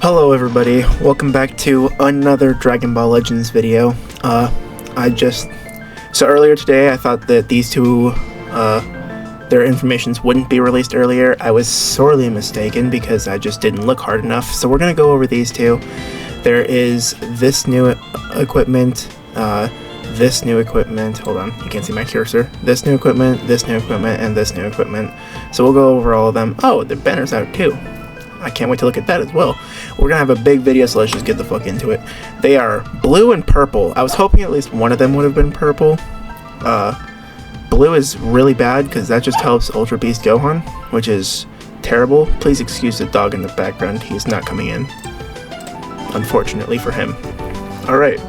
Hello everybody, welcome back to another Dragon Ball Legends video. So earlier today I thought that these two, their informations wouldn't be released earlier. I was sorely mistaken because I just didn't look hard enough. So we're gonna go over these two. There is this new equipment, this new equipment, hold on, you can't see my cursor. This new equipment, and this new equipment. So we'll go over all of them. Oh, the banner's out too. I can't wait to look at that as well. We're gonna have a big video, so let's just get the fuck into it. They are blue and purple. I was hoping at least one of them would have been purple. Blue is really bad because that just helps Ultra Beast Gohan, which is terrible. Please excuse the dog in the background. He's not coming in, unfortunately for him. Alright.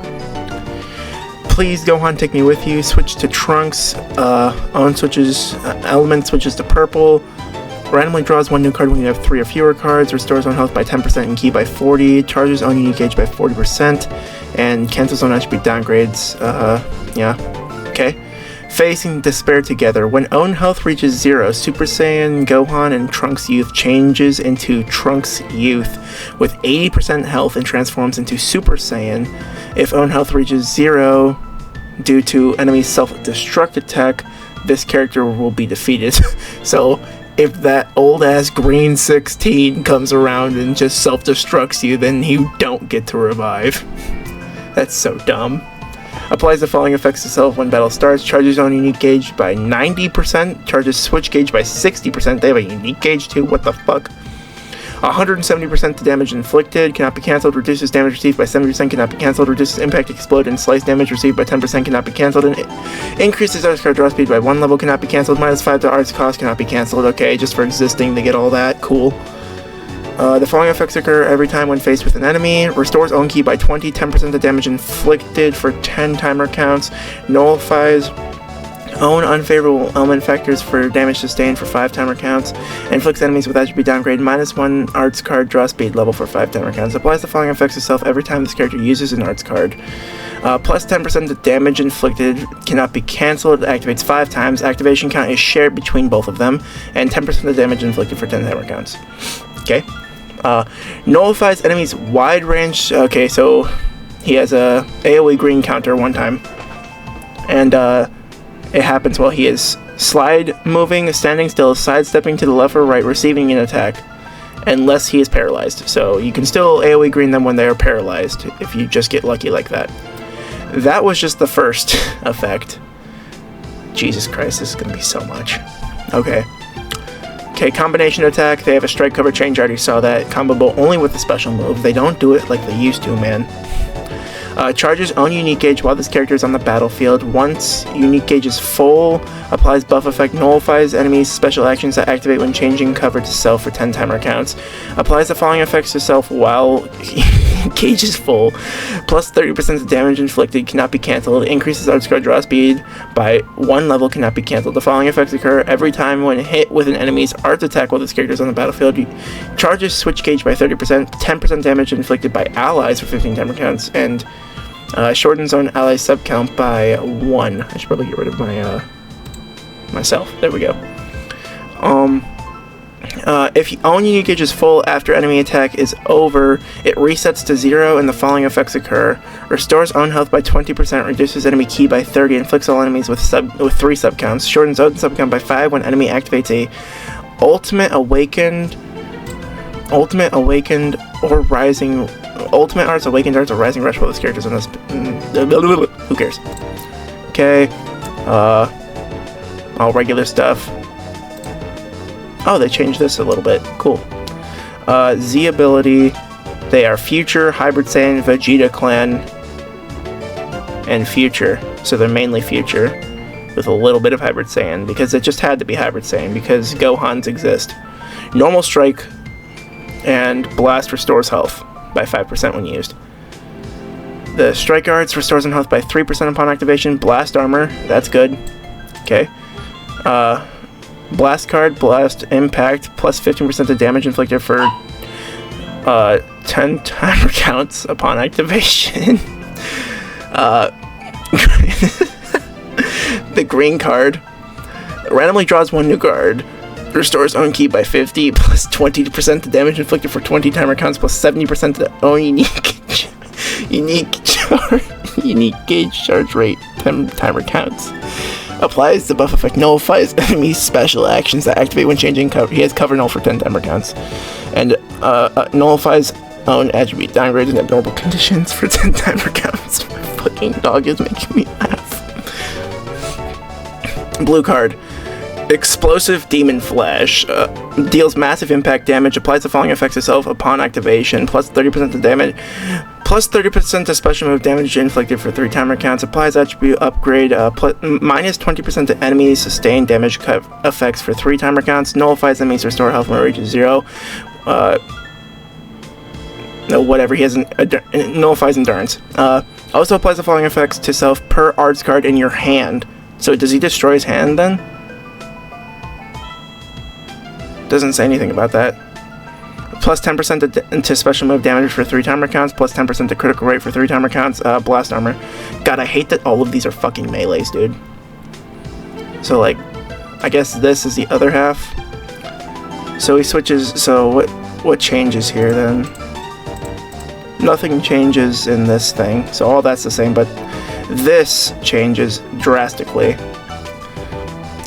Please, Gohan, take me with you. Switch to Trunks. Element switches to purple. Randomly draws one new card when you have 3 or fewer cards, restores own health by 10% and ki by 40, charges own unique gauge by 40%, and cancels own attribute downgrades. Okay. Facing Despair together. When own health reaches 0, Super Saiyan Gohan and Trunks Youth changes into Trunks Youth with 80% health and transforms into Super Saiyan. If own health reaches 0 due to enemy self-destruct attack, this character will be defeated. So, if that old-ass green 16 comes around and just self-destructs you, then you don't get to revive. That's so dumb. Applies the following effects to self when battle starts. Charges own unique gauge by 90%. Charges switch gauge by 60%. They have a unique gauge too. What the fuck? 170% to damage inflicted. Cannot be cancelled. Reduces damage received by 70%. Cannot be cancelled. Reduces impact, explode, and slice damage received by 10%. Cannot be cancelled. And increases arts card draw speed by 1 level. Cannot be cancelled. -5 to arts cost. Cannot be cancelled. Okay, just for existing, they get all that. Cool. The following effects occur every time when faced with an enemy. Restores own ki by 20. 10% to damage inflicted for 10 timer counts. Nullifies own unfavorable element factors for damage sustained for 5 timer counts. Inflicts enemies with attribute downgrade -1 arts card draw speed level for 5 timer counts. Applies the following effects to self every time this character uses an arts card. Plus 10% to damage inflicted. Cannot be cancelled. Activates 5 times. Activation count is shared between both of them. And 10% to damage inflicted for 10 timer counts. Okay. Nullifies enemies wide range. Okay, so he has a AoE green counter one time. And, it happens while he is slide moving, standing still, sidestepping to the left or right, receiving an attack, unless he is paralyzed. So you can still AoE green them when they are paralyzed, if you just get lucky like that. That was just the first effect. Jesus Christ, this is going to be so much. Okay, combination attack. They have a strike cover change. I already saw that. Comboable only with the special move. They don't do it like they used to, man. Charges own unique gauge while this character is on the battlefield. Once unique gauge is full, applies buff effect, nullifies enemies' special actions that activate when changing cover to self for 10 timer counts. Applies the following effects to self while gauge is full. Plus 30% of damage inflicted, cannot be cancelled. Increases arts card draw speed by 1 level, cannot be cancelled. The following effects occur every time when hit with an enemy's arts attack while this character is on the battlefield. Charges switch gauge by 30%, 10% damage inflicted by allies for 15 timer counts, and shortens own ally sub count by 1. I should probably get rid of my myself. There we go. If own unique gauge is full after enemy attack is over, it resets to 0 and the following effects occur. Restores own health by 20%, reduces enemy ki by 30, inflicts all enemies with 3 sub counts, shortens own sub count by 5 when enemy activates a ultimate awakened or rising ultimate arts, awakened arts, or rising rush while this character's on this. Who cares? Okay. All regular stuff. Oh, they changed this a little bit. Cool. Z ability. They are Future, Hybrid Saiyan, Vegeta Clan, and Future. So they're mainly Future, with a little bit of Hybrid Saiyan, because it just had to be Hybrid Saiyan, because Gohans exist. Normal Strike and Blast restores health by 5% when used. The Strike Arts restores in health by 3% upon activation. Blast Armor, that's good. Okay. Blast card, Blast Impact, plus 15% of damage inflicted for 10 timer counts upon activation. The green card randomly draws one new card. Restores own ki by 50, plus 20% the damage inflicted for 20 timer counts, plus 70% the own unique gauge charge rate timer counts. Applies the buff effect, nullifies enemy special actions that activate when changing cover. He has cover null for 10 timer counts. And nullifies own attribute downgrades in abnormal conditions for 10 timer counts. My fucking dog is making me laugh. Blue card. Explosive Demon Flash. Deals massive impact damage, applies the following effects itself upon activation, plus 30% of damage, plus 30% of special move damage inflicted for 3 timer counts, applies attribute upgrade, minus 20% to enemies sustained damage effects for 3 timer counts, nullifies enemies restore health when it reaches 0. No, whatever, he has nullifies endurance. Also applies the following effects to self per arts card in your hand. So does he destroy his hand then? Doesn't say anything about that. Plus 10% to special move damage for 3 timer counts, plus 10% to critical rate for 3 timer counts, blast armor. God, I hate that all of these are fucking melees, dude. So, like, I guess this is the other half. So he switches, so what changes here then? Nothing changes in this thing, so all that's the same, but this changes drastically.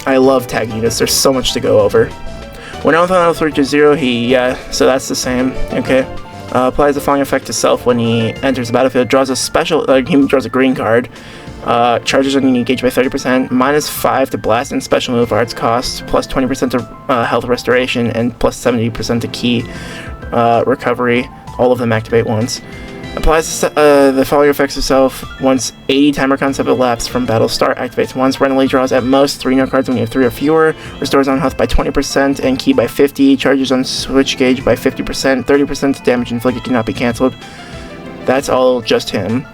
I love tag units, there's so much to go over. When health reaches 0, so that's the same, okay. Applies the following effect to self when he enters the battlefield, draws a special, he draws a green card, charges on unique gauge by 30%, minus 5 to blast and special move arts cost, plus 20% to health restoration, and plus 70% to ki recovery. All of them activate once. Applies the following effects to self once 80 timer counts have elapsed from battle start. Activates once. Randomly draws at most 3 no cards when you have 3 or fewer. Restores on health by 20% and ki by 50. Charges on switch gauge by 50%. 30% damage inflicted cannot be cancelled. That's all just him.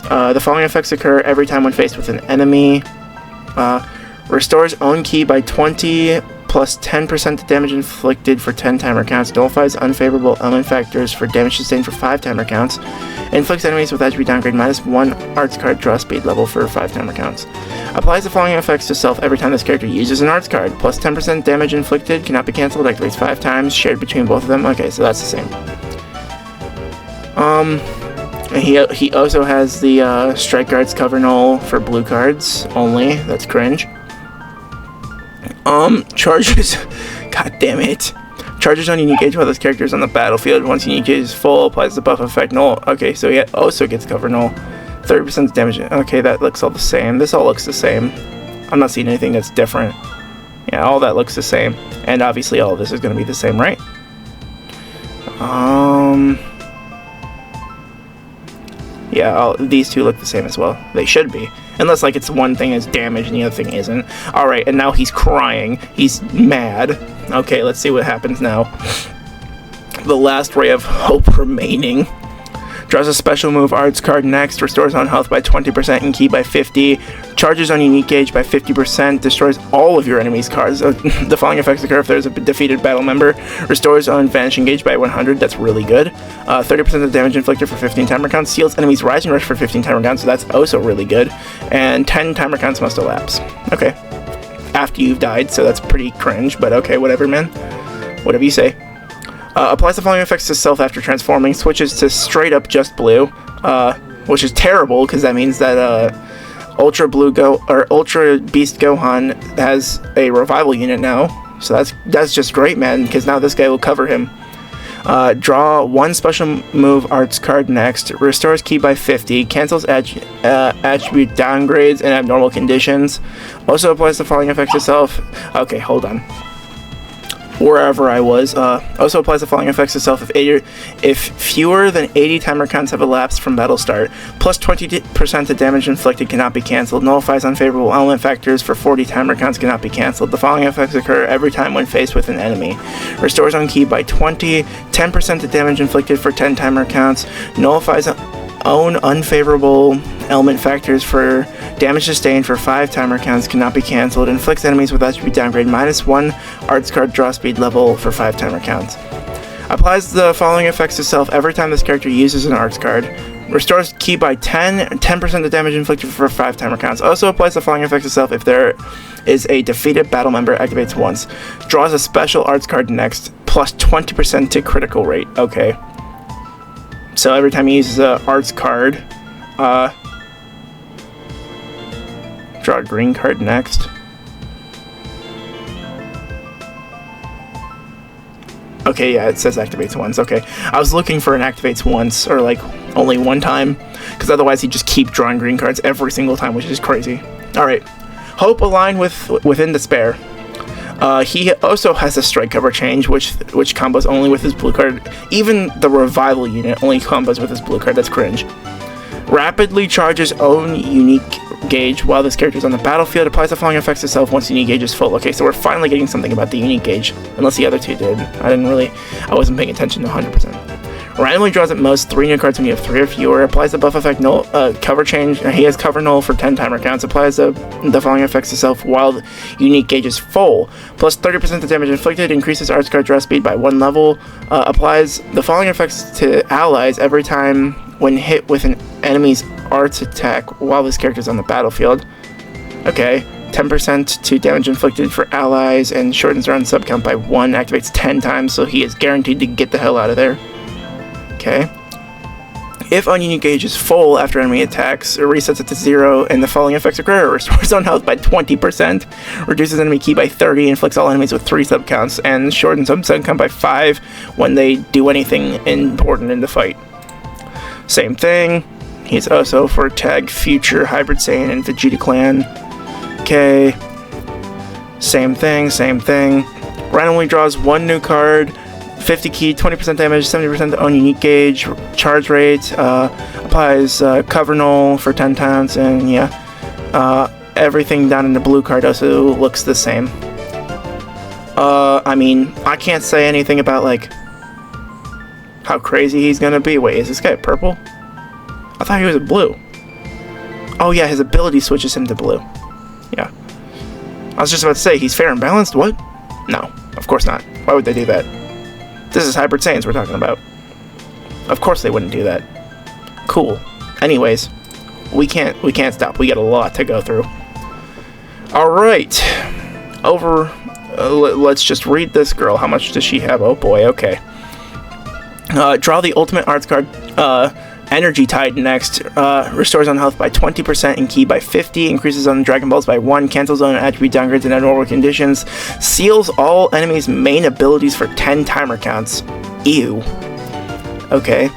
The following effects occur every time when faced with an enemy. Restores own ki by 20. Plus 10% damage inflicted for 10 timer counts, nullifies unfavorable element factors for damage sustained for 5 timer counts, inflicts enemies with attribute downgrade minus 1 arts card draw speed level for 5 timer counts. Applies the following effects to self every time this character uses an arts card. Plus 10% damage inflicted, cannot be cancelled, activates 5 times, shared between both of them. Okay, so that's the same. He also has the strike guards cover null for blue cards only. That's cringe. Charges, god damn it. Charges on unique gauge while this character is on the battlefield. Once unique gauge is full, applies the buff effect null. Okay, so he also gets cover null. 30% damage. Okay, that looks all the same. This all looks the same. I'm not seeing anything that's different. Yeah, all that looks the same. And obviously all of this is going to be the same, right? Yeah, these two look the same as well. They should be. Unless, like, it's one thing is damage and the other thing isn't. Alright, and now he's crying. He's mad. Okay, let's see what happens now. The last ray of hope remaining. Draws a special move arts card next. Restores on health by 20% and ki by 50. Charges on unique gauge by 50%. Destroys all of your enemy's cards. The following effects occur if there's a defeated battle member. Restores on vanishing gauge by 100. That's really good. 30% of damage inflicted for 15 timer counts. Seals enemies rising rush for 15 timer counts. So that's also really good. And 10 timer counts must elapse. Okay. After you've died. So that's pretty cringe. But okay, whatever, man. Whatever you say. Applies the following effects to self after transforming. Switches to straight up just blue, which is terrible because that means that Ultra Beast Gohan has a revival unit now. So that's just great, man, because now this guy will cover him. Draw 1 special move arts card next. Restores ki by 50. Cancels attribute downgrades in abnormal conditions. Also applies the following effects to self. Okay, hold on. Wherever I was. Also applies the following effects to self if fewer than 80 timer counts have elapsed from battle start. Plus 20% of damage inflicted cannot be cancelled. Nullifies unfavorable element factors for 40 timer counts cannot be cancelled. The following effects occur every time when faced with an enemy. Restores on ki by 20. 10% of damage inflicted for 10 timer counts. Nullifies own unfavorable element factors for damage sustained for 5 timer counts cannot be cancelled. Inflicts enemies with attribute downgrade minus 1 arts card draw speed level for 5 timer counts. Applies the following effects to self every time this character uses an arts card. Restores ki by 10% of damage inflicted for 5 timer counts. Also applies the following effects itself if there is a defeated battle member, activates once. Draws a special arts card next, plus 20% to critical rate. Okay. So every time he uses an arts card, draw a green card next. Okay, yeah, it says activates once. Okay, I was looking for an activates once, or like only one time, because otherwise he'd just keep drawing green cards every single time, which is crazy. Alright, Hope aligned within Despair. He also has a strike cover change, which combos only with his blue card. Even the revival unit only combos with his blue card. That's cringe. Rapidly charges own unique gauge while this character is on the battlefield. Applies the following effects to itself once unique gauge is full. Okay, so we're finally getting something about the unique gauge, unless the other two did. I wasn't paying attention to 100%. Randomly draws at most 3 new cards when you have 3 or fewer. Applies the buff effect null, cover change. He has cover null for 10 timer counts. Applies the following effects to itself while the unique gauge is full. Plus 30% of damage inflicted. Increases arts card draw speed by 1 level. Applies the following effects to allies every time when hit with an enemy's arts attack while this character is on the battlefield. Okay. 10% to damage inflicted for allies and shortens round sub count by 1. Activates 10 times, so he is guaranteed to get the hell out of there. Okay. If ununique gauge is full after enemy attacks, it resets it to 0, and the following effects occur. Restores on health by 20%, reduces enemy ki by 30, inflicts all enemies with 3 sub counts, and shortens sub count by 5 when they do anything important in the fight. Same thing. He's also for Tag, Future, Hybrid Saiyan, and Vegeta Clan. Okay. Same thing. Randomly draws 1 new card. 50 ki, 20% damage, 70% on unique gauge, charge rate, applies cover null for 10 times, and yeah, everything down in the blue card also looks the same. I mean, I can't say anything about, like, how crazy he's gonna be. Wait, is this guy purple? I thought he was a blue. Oh yeah, his ability switches him to blue. Yeah. I was just about to say, he's fair and balanced? What? No, of course not. Why would they do that? This is Hybrid Saiyans we're talking about. Of course they wouldn't do that. Cool. Anyways, we can't stop. We got a lot to go through. Alright. Let's just read this girl. How much does she have? Oh boy, okay. Draw the ultimate arts card, Energy Tide next. Restores on health by 20% and ki by 50. Increases on Dragon Balls by 1. Cancels on attribute downgrades in abnormal conditions. Seals all enemies' main abilities for 10 timer counts. Ew. Okay.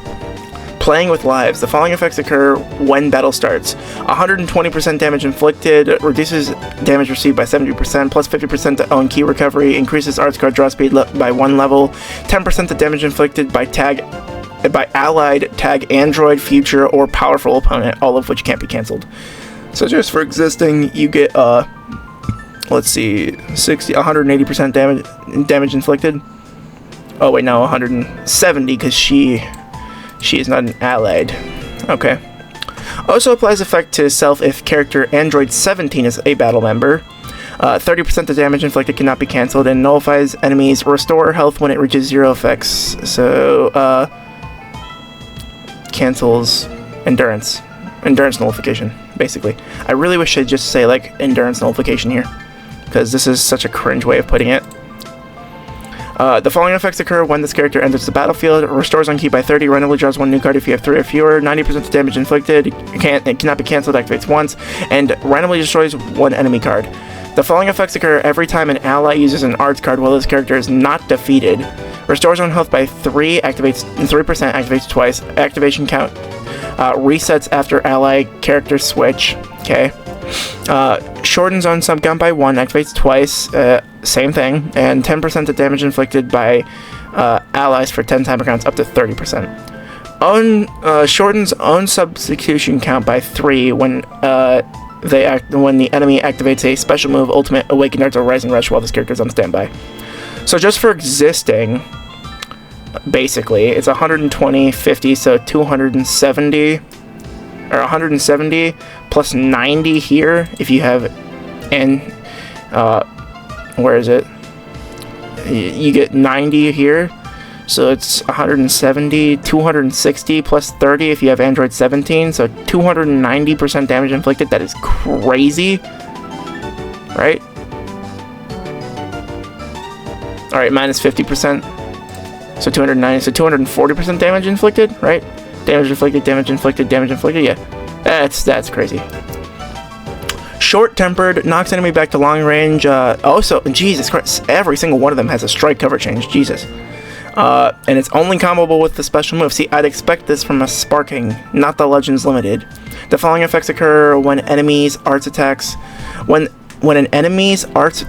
Playing with lives. The following effects occur when battle starts. 120% damage inflicted. Reduces damage received by 70%. Plus 50% to own ki recovery. Increases arts card draw speed by 1 level. 10% to damage inflicted by allied, tag, android, future, or powerful opponent, all of which can't be cancelled. So just for existing, you get, let's see, 180% damage inflicted. Oh wait, no, 170, because she is not an allied. Okay. Also applies effect to self if character Android 17 is a battle member. 30% of damage inflicted cannot be cancelled, and nullifies enemies' restore health when it reaches 0 effects. So, cancels endurance nullification, basically. I really wish I'd just say, like, endurance nullification here, because this is such a cringe way of putting it. The following effects occur when this character enters the battlefield. Restores on ki by 30, randomly draws 1 new card if you have 3 or fewer, 90% of damage inflicted, it cannot be cancelled, activates once, and randomly destroys 1 enemy card. The following effects occur every time an ally uses an arts card while this character is not defeated. Restores on health by 3, activates 3%, activates twice. Activation count resets after ally character switch. Okay. Shortens on sub count by 1, activates twice. Same thing. And 10% of damage inflicted by allies for 10 timer counts up to 30%. Shortens own substitution count by 3 when the enemy activates a special move, Ultimate Awakened Arts or Rising Rush while this character is on standby. So just for existing, basically, it's 120, 50, so 270, or 170 plus 90 here if you have, and where is it? You get 90 here, So it's 170, 260 plus 30 if you have Android 17. So 290% damage inflicted. That is crazy. Right? Alright, minus 50%. So 290. So 240% damage inflicted, right? Damage inflicted, damage inflicted, damage inflicted. Yeah. That's crazy. Short-tempered, knocks enemy back to long range. Also, Jesus Christ, every single one of them has a strike cover change. Jesus. And it's only comboable with the special move. See, I'd expect this from a Sparking, not the Legends Limited. The following effects occur when enemies' arts attacks. When an enemy's arts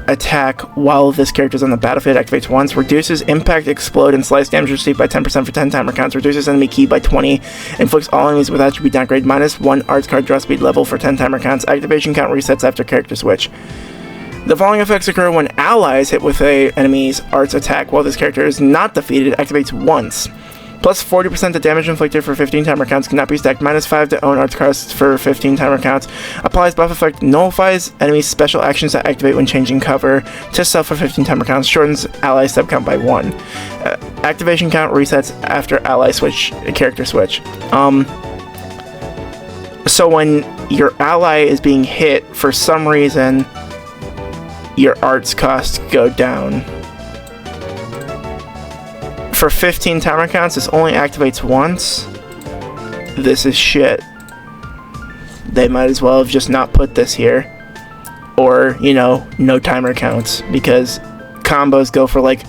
attack while this character is on the battlefield activates once, reduces impact, explode, and slice damage received by 10% for 10 timer counts, reduces enemy ki by 20, inflicts all enemies with attribute downgrade, -1 arts card draw speed level for 10 timer counts, activation count resets after character switch. The following effects occur when allies hit with a enemy's arts attack while this character is not defeated, activates once. Plus 40% to damage inflicted for 15 timer counts, cannot be stacked. -5 to own arts cost for 15 timer counts. Applies buff effect, nullifies enemy special actions that activate when changing cover to self for 15 timer counts. Shortens ally sub count by 1. Activation count resets after ally switch, character switch. So when your ally is being hit, for some reason, your arts costs go down. For 15 timer counts, this only activates once. This is shit. They might as well have just not put this here. Or, you know, no timer counts. Because combos go for like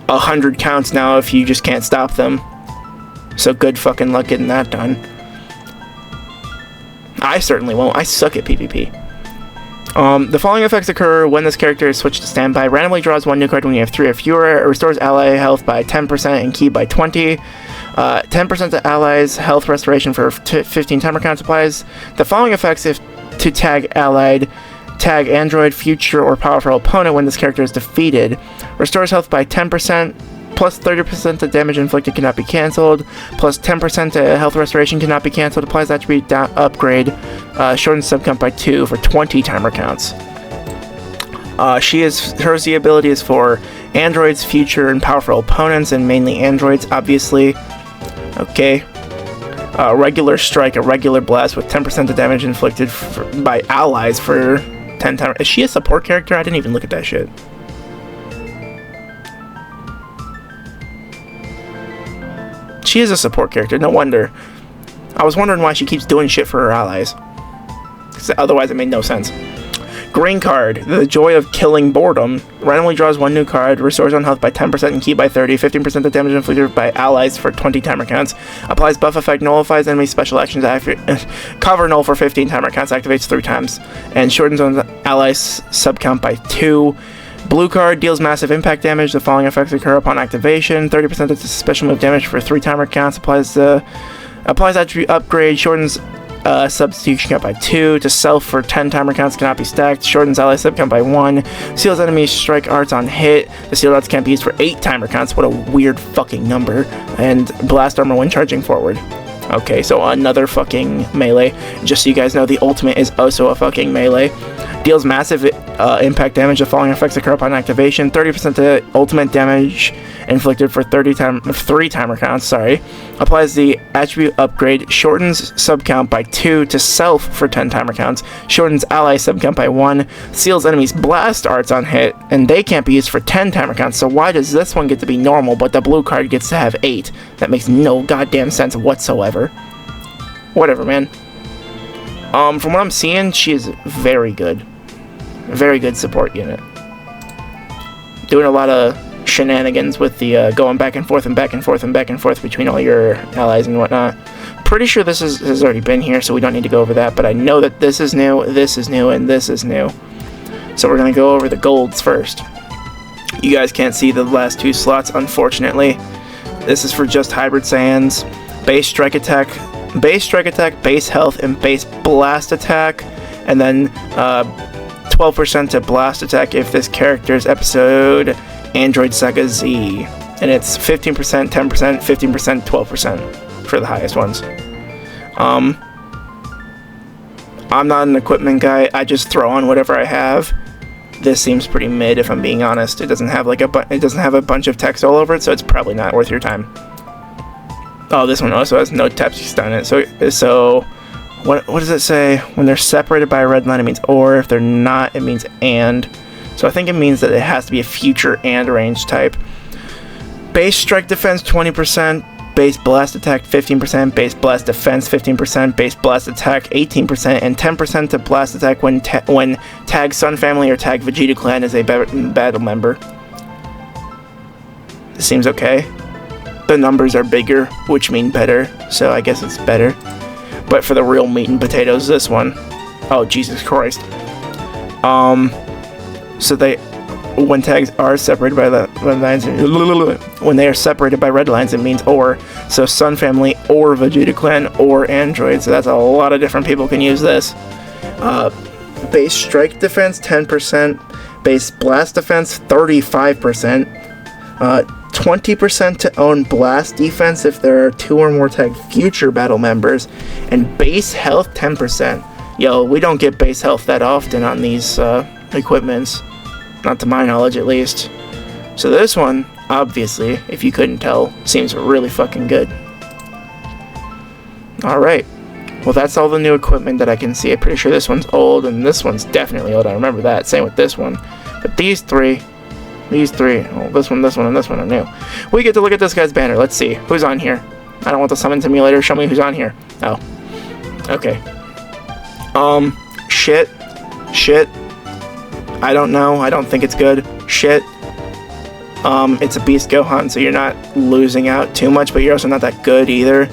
100 counts now if you just can't stop them. So good fucking luck getting that done. I certainly won't. I suck at PvP. The following effects occur when this character is switched to standby. Randomly draws 1 new card when you have 3 or fewer. It restores ally health by 10% and ki by 20. 10% to allies health restoration for 15 timer counts applies. The following effects if to tag allied, tag android, future, or powerful opponent when this character is defeated. Restores health by 10%. Plus 30% to damage inflicted cannot be cancelled. Plus 10% to health restoration cannot be cancelled. Applies attribute upgrade. Shortens subcount by 2 for 20 timer counts. Her Z ability is for androids, future, and powerful opponents, and mainly androids, obviously. Okay. Regular strike, a regular blast with 10% of damage inflicted by allies for 10 timer. Is she a support character? I didn't even look at that shit. She is a support character, no wonder. I was wondering why she keeps doing shit for her allies. Because otherwise it made no sense. Green card, the joy of killing boredom. Randomly draws 1 new card, restores on health by 10% and ki by 30, 15% of damage inflicted by allies for 20 timer counts. Applies buff effect, nullifies enemy special actions, cover null for 15 timer counts, activates 3 times. And shortens on allies sub count by 2. Blue card deals massive impact damage. The following effects occur upon activation. 30% of special move damage for 3 timer counts. Applies attribute upgrade. Shortens substitution count by 2. To self for 10 timer counts cannot be stacked. Shortens ally sub count by 1. Seals enemy strike arts on hit. The sealed arts can't be used for 8 timer counts. What a weird fucking number. And blast armor when charging forward. Okay, so another fucking melee. Just so you guys know, the ultimate is also a fucking melee. Deals massive impact damage. The following effects occur upon activation. 30% to ultimate damage inflicted for 3 timer counts. Sorry. Applies the attribute upgrade. Shortens subcount by 2 to self for 10 timer counts. Shortens ally subcount by 1. Seals enemies blast arts on hit, and they can't be used for 10 timer counts. So why does this one get to be normal, but the blue card gets to have 8? That makes no goddamn sense whatsoever. Whatever, man. From what I'm seeing, she is very good. Very good support unit. Doing a lot of shenanigans with the going back and forth and back and forth and back and forth between all your allies and whatnot. Pretty sure this has already been here, so we don't need to go over that, but I know that this is new, and this is new. So we're going to go over the golds first. You guys can't see the last 2 slots, unfortunately. This is for just Hybrid Saiyans. Base strike attack, base health, and base blast attack. And then 12% to blast attack if this character's episode Android Saga Z. And it's 15%, 10%, 15%, 12% for the highest ones. I'm not an equipment guy. I just throw on whatever I have. this seems pretty mid, if I'm being honest. It doesn't have like it doesn't have a bunch of text all over it, so it's probably not worth your time. Oh, this one also has no text on it. So what does it say? When they're separated by a red line, it means or. If they're not, it means and. So I think it means that it has to be a future and range type. Base strike defense 20%, base blast attack 15%, base blast defense 15%, base blast attack 18%, and 10% to blast attack when tag Sun Family or tag Vegeta Clan is a battle member. This seems okay. The numbers are bigger, which mean better, so I guess it's better. But for the real meat and potatoes, this one. Oh, Jesus Christ. So when tags are separated by the red lines, when they are separated by red lines, it means or. So Sun Family or Vegeta Clan or Android. So that's a lot of different people can use this. Base strike defense 10%, base blast defense 35%, 20% to own blast defense if there are 2 or more tagged future battle members, and base health 10%. Yo, we don't get base health that often on these equipments. Not to my knowledge, at least. So this one, obviously, if you couldn't tell, seems really fucking good. Alright. Well, that's all the new equipment that I can see. I'm pretty sure this one's old, and this one's definitely old. I remember that. Same with this one. But these three, oh, this one, and this one are new. We get to look at this guy's banner. Let's see. Who's on here? I don't want the summon simulator. Show me who's on here. Oh. Okay. Shit. I don't know. I don't think it's good. Shit. It's a Beast Gohan, so you're not losing out too much, but you're also not that good either.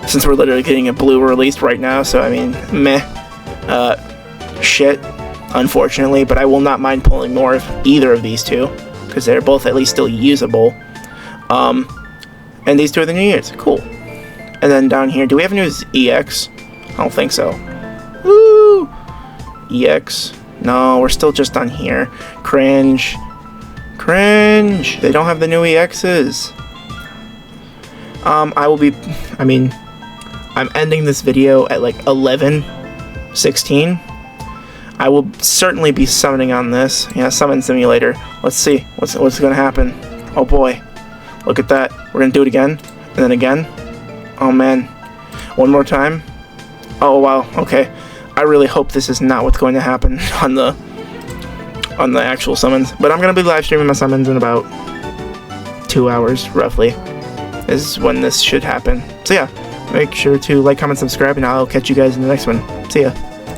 Since we're literally getting a blue released right now, so I mean, meh. Shit, unfortunately, but I will not mind pulling more of either of these two, because they're both at least still usable. And these two are the new units. Cool. And then down here, do we have a new EX? I don't think so. Woo! EX. No, we're still just on here. Cringe. They don't have the new EXs. I'm ending this video at like 11:16. I will certainly be summoning on this. Yeah, summon simulator. Let's see what's gonna happen. Oh boy, look at that. We're gonna do it again, and then again. Oh man, one more time. Oh wow. Okay. I really hope this is not what's going to happen on the actual summons. But I'm going to be live streaming my summons in about 2 hours, roughly, is when this should happen. So yeah, make sure to like, comment, subscribe, and I'll catch you guys in the next one. See ya.